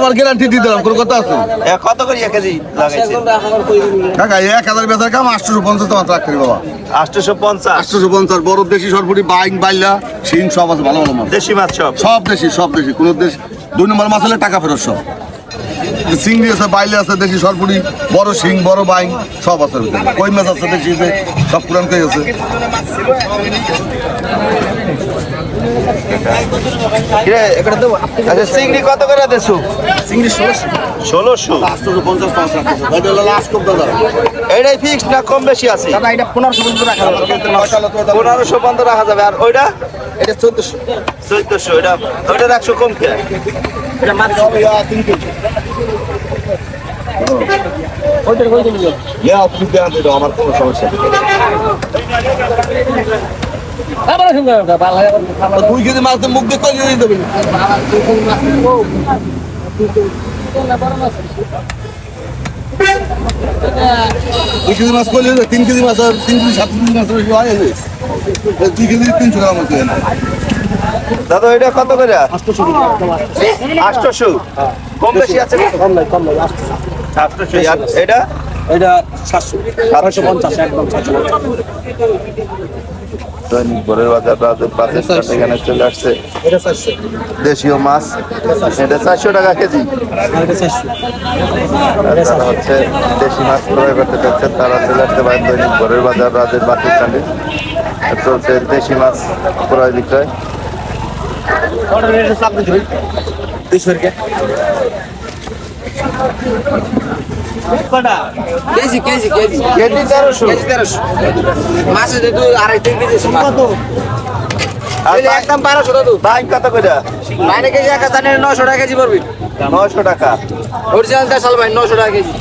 তোমার গ্যারান্টি দিয়ে দিলাম, কোনো কথা আছে? কত করে 1 কেজি লাগাইছে কাকা 1000 বেচার কাম 850 তোমার রাখতে বাবা। 850 850 বড় দেশি সরপুরি বাইং বাইলা শিং সব আছে, ভালো ভালো মাছ, দেশি মাছ সব সব দেশি কোনো দেশ 2 নম্বর মাছ হলে টাকা ফেরত সব। চিংড়ি আছে, বাইলে আছে, দেশি সরপুরি, বড় শিং, বড় বাইং সব আছে। কই মাছ আছে দেশি, সব পুরান কই আছে। আচ্ছা চিংড়ি কত করে দেছো? চিংড়ি 1600 850 টাকা রাখতেছে। এটা হলো লাস্ট কম দাদা, এইটাই ফিক্সড না কম বেশি আছে? দাদা এটা 1500 পর্যন্ত রাখা যাবে, 1500 পর্যন্ত রাখা যাবে। আর ওইটা এটা 1400 এটা ওইটা 100 কম কে? এটা মাছ 3 কেজি। ওইটার কই দিবি? ইয়া আপনি দেন দাও, আমার কোনো সমস্যা নেই। আবার শুনবে ভালো হয়। 2 কেজি মাছ মুখ দিয়ে কই দিয়ে দেবেন? 2 কেজি মাছ কইলে 3 কেজি মাছ আর 3 কেজি 7 কেজি মাছ হয় না। 2 কেজি 300 টাকা মতো না দাদা। এটা কত করে? 800 800 কম বেশি আছে? কম নাই 800। আর এটা এটা 700 750 একদম 750। দৈনিক ভোরের বাজার রাতের পাশে এখানে চলে আসছে এটা 400 দেশীয় মাছ। এটা 400 টাকা কেজি। এটা 400। যারা হচ্ছে দেশি মাছ ক্রয় করতে চাচ্ছে তারা চলে আসতে পারেন দৈনিক ভোরের বাজার রাতের বাস স্ট্যান্ডে। চলছে দেশি মাছ ক্রয় বিক্রয়। কেজি 1300 মাছের একটু 2.5 কেজি আর একদম 1200 দাদু। বাইং কত করে? বাইরে কেজি 900 টাকা কেজি পড়বি। 900 টাকা। অরিজিনাল দেশাল ভাই 900 টাকা কেজি।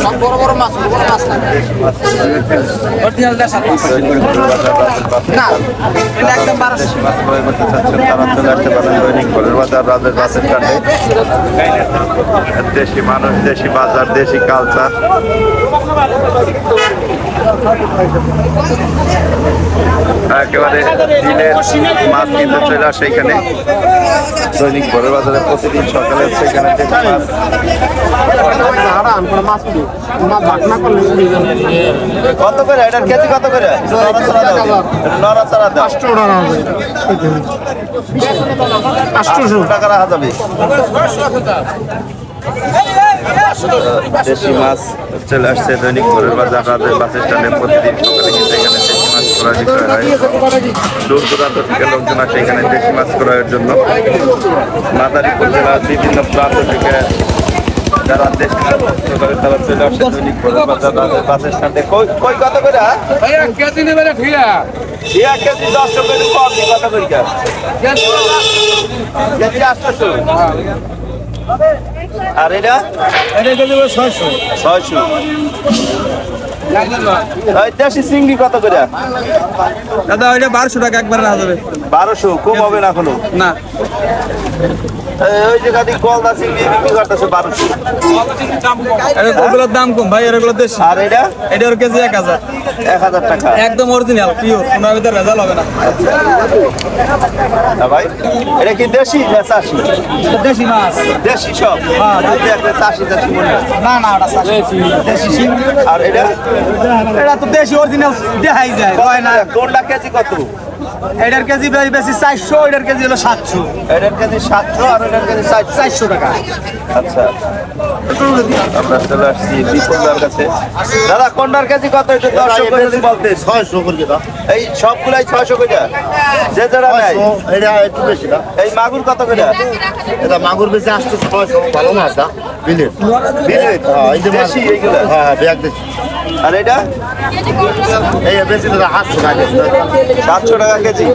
সব বড় বড় মাছ না অরিজিনাল দেশাল মাছ না, এটা একদম 1200। দেশি মাছ ক্রয় করতে চাচ্ছেন তারা চলে আসতে পারেন দৈনিক ভোরের বাজার রাতের বাস স্ট্যান্ডে। দেশি মানুষ, দেশি বাজার, দেশি কালচার। একেবারে দিনের মাছ কিনতে চলে আসে এখানে দৈনিক ভোরের বাজারে। প্রতিদিন সকালে সেখানে দেশি মাছ। কত করে এটার কেজি? কত করে? নড়াচড়া দাও। 800 টাকা রাখা যাবে। দেশি মাছ চলে আসছে দৈনিক ভোরের বাজার রাতের বাস স্ট্যান্ডে। প্রতিদিন সকালে কিন্তু এখানে দেশি মাছ ক্রয় বিক্রয় হয়। দূর দূরান্ত থেকে লোকজন আসে এখানে দেশি মাছ ক্রয়ের জন্য। মাদারীপুর জেলার বিভিন্ন প্রান্ত থেকে যারা দেশি মাছ ক্রয় করে তারা চলে আসছে দৈনিক ভোরের বাজার রাতের বাস স্ট্যান্ডে। কই কত করে? কেজি নেবে না ঠিয়া 1 কেজি 10 করে কম দি কত করে? কেজি 800। আর এটা কেজি 600। দেশি চিংড়ি কত করে? দাদা ওইটা 1200 টাকা একবার রাখা যাবে। 1200 কম হবে না কোনো? না ওই যে গাদি গলদা চিংড়ি বিক্রি করতেছে 1200। এগুলোর দাম কম ভাই, এগুলো দেশি। আর এটা এটার কেজি 1000 টাকা একদম অরিজিনাল পিওর, কোনো ভিতরে ভেজাল হবে না। ভাই এটা কি দেশি না চাষি? দেশি মাছ। দেশি সব? চাষি মনে হয় না না ওটা দেশি। আর এটা তো দেশি অরিজিনাল দেখাই যায় না। কোনটা কেজি কত? এটার কেজি বেশি 400, এটার কেজি হলো 700। এটার কেজি 700 আর এটার কেজি 400 টাকা। আচ্ছা আমরা চলে আসছি বিপুলদার কাছে। দাদা কোনটার কেজি কত? এটা 10 করে বলতে 600 করে দাও। এই সবগুলাই 600 করে যে যারা নেয়। এটা একটু বেশি না। এই মাগুর কত করে? এটা মাগুর বেশি 800 ভালো মাছ না বিলেট। বিলেট? এই যে দেশি এইগুলা? হ্যাঁ ব্যাগ দেশি। আর এটা এই বেশি দাদা 800 টাকা। 700 টাকা কেজি।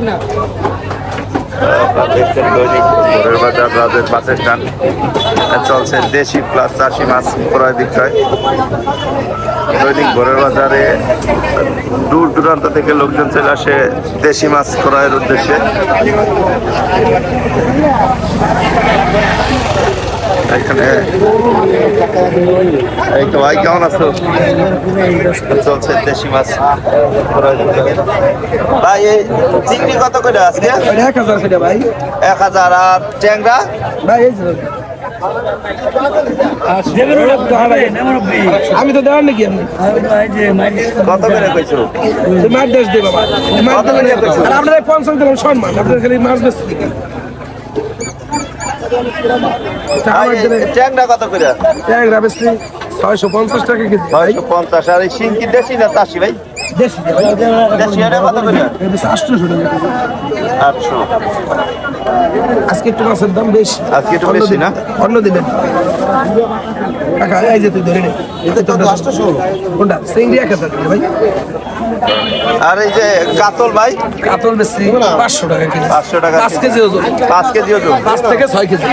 আপনারা দেখছেন দৈনিক ভোরের বাজার রাতের বাস স্ট্যান্ড। চলছে দেশি প্লাস চাষি মাছ ক্রয় বিক্রয়। দৈনিক ভোরের বাজারে দূর দূরান্ত থেকে লোকজন চলে আসে দেশি মাছ ক্রয়ের উদ্দেশ্যে। এখানে এই তো ভাই কেমন আছো? চলছে দেশি মাছ ক্রয় বিক্রয়। ভাই এই চিংড়ি কত করে আজকে? 1000 টাকা ভাই। 1000। আর ট্যাংরা? ভাই এই আমি তো দেওয়ার নাকি আমি কত করে কইছো? মাছ দেশ দে বাবা মাছ দেবেন আর আপনারা 50 দিলাম সম্মান আপনার খালি মাছ বেচতে দিন ট্যাংরা কত করে? এক রাবেস্তি 650 টাকা কেজি 650। আর এই শিং কি দেশি না চাষি ভাই? দেশি দেশি এটা কত করে? 800 টাকা 800। আজকে একটু মাছের দাম বেশি আজকে একটু বেশি না? অন্য দিবেন কাকা এই যে তুই ধরে নে এটা তো 800 কোনটা সিংড়ি 1000 টাকা ভাই আর এই যে কাতল ভাই? কাতল বেশি 500 টাকা কেজি 500 টাকা 5 কেজি ওজন 5 কেজি ওজন 5 থেকে 6 কেজি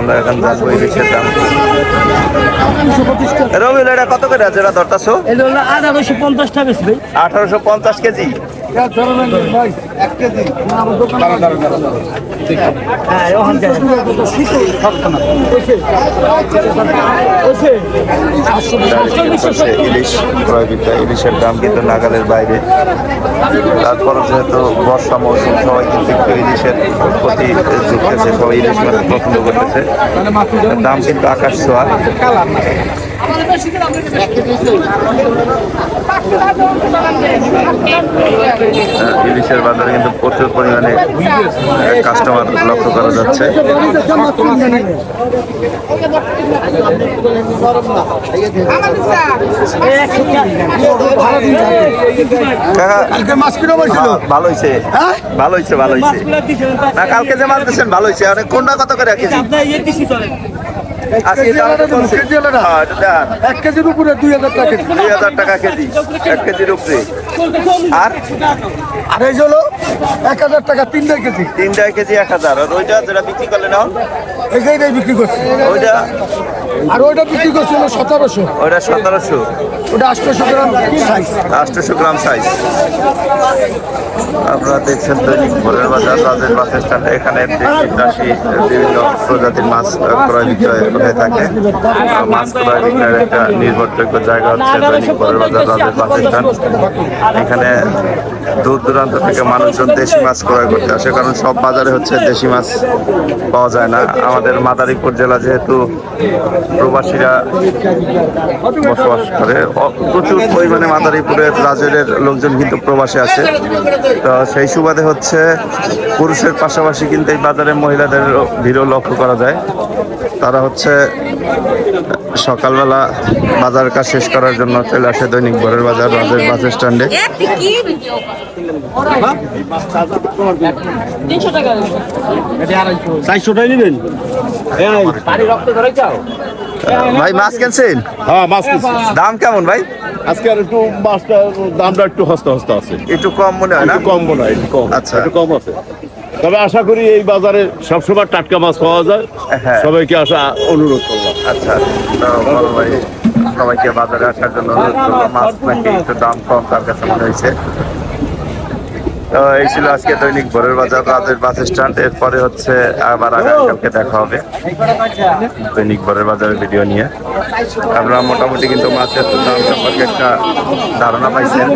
আমরা এখন যাবো ইলিশের দাম। রবিউল এটা কত করে আছে? এটা ধরতাছো 1850 টাকা বেশি ভাই 1850 কেজি। ইলিশ ক্রয় বিক্রয়, ইলিশের দাম কিন্তু নাগালের বাইরে। তারপর যেহেতু বর্ষা মৌসুম, সবাই কিন্তু একটু ইলিশের প্রতি ঝুঁকতেছে, সবাই ইলিশ মাছ পছন্দ করতেছে। দাম কিন্তু আকাশ ছোঁয়া। ইলিশের বাজারে কিন্তু প্রচুর পরিমাণে কাস্টমার লক্ষ্য করা যাচ্ছে। ভালো হয়েছে, ভালো হয়েছে, ভালো হয়েছে। না কালকে যে মাছ দিচ্ছেন ভালো হয়েছে। কোনটা কত করে কেজি? এক কেজির উপরে 2000 টাকা কেজি 2000 টাকা কেজি 1 কেজির উপরে। আর আর এই হলো 1000 টাকা 3 কেজি 3 কেজি 1000। আর ওইটা যেটা বিক্রি করলে না এইটাই বিক্রি করছে ওইটা, আর ওইটা বিক্রি করছে হলো 1700 ওইটা 1700। ওটা 800 গ্রাম সাইজ 800 গ্রাম সাইজ। আপনারা দেখছেন দৈনিক ভোরের বাজার, রাজের বাস স্ট্যান্ডে। এখানে দেশি চাষি বিভিন্ন প্রজাতির মাছ ক্রয় বিক্রয় হয়ে থাকে। মাছ ক্রয় বিক্রয়ের একটা নির্ভরযোগ্য জায়গা হচ্ছে দৈনিক ভোরের বাজার, রাজের বাস স্ট্যান্ড। এখানে দূর দূরান্ত থেকে মানুষজন দেশি মাছ ক্রয় করতে আসে, কারণ সব বাজারে হচ্ছে দেশি মাছ পাওয়া যায় না। আমাদের মাদারীপুর জেলা যেহেতু প্রবাসীরা বসবাস করে, প্রচুর পরিমাণে মাদারীপুরের রাজের লোকজন কিন্তু প্রবাসী আছে। তো সেই সুবাদে হচ্ছে পুরুষের পাশাপাশি কিন্তু এই বাজারে মহিলাদের ভিড়ও লক্ষ্য করা যায়। তারা হচ্ছে সকালবেলা বাজার কাজ শেষ করার জন্য চলে আসে দৈনিক ভোরের বাজার, রাজের বাস স্ট্যান্ডে। ভাই মাছ কিনছেন? হ্যাঁ মাছ কিনছি। দাম কেমন ভাই? আজকে আর একটু মাছটা দামটা একটু হস্তা আছে, একটু কম মনে হয় না? একটু কম মনে হয়, একটু কম। আচ্ছা। একটু কম আছে। তবে আশা করি এই বাজারে সবসময় টাটকা মাছ পাওয়া যায়। হ্যাঁ। সবাইকে আসা অনুরোধ করলাম। আচ্ছা, তো বড় ভাই সবাইকে বাজারে আসার জন্য অনুরোধ করলো। মাছ নাকি একটু দাম কম তার কাছে মনে হয়েছে। তো এই ছিল আজকে দৈনিক ভোরের বাজার, রাজের বাস স্ট্যান্ড। এরপরে হচ্ছে আবার আগামীকালকে দেখা হবে দৈনিক ভোরের বাজারের ভিডিও নিয়ে। আপনারা মোটামুটি কিন্তু মাছের দাম সম্পর্কে একটা ধারণা পাইছেন।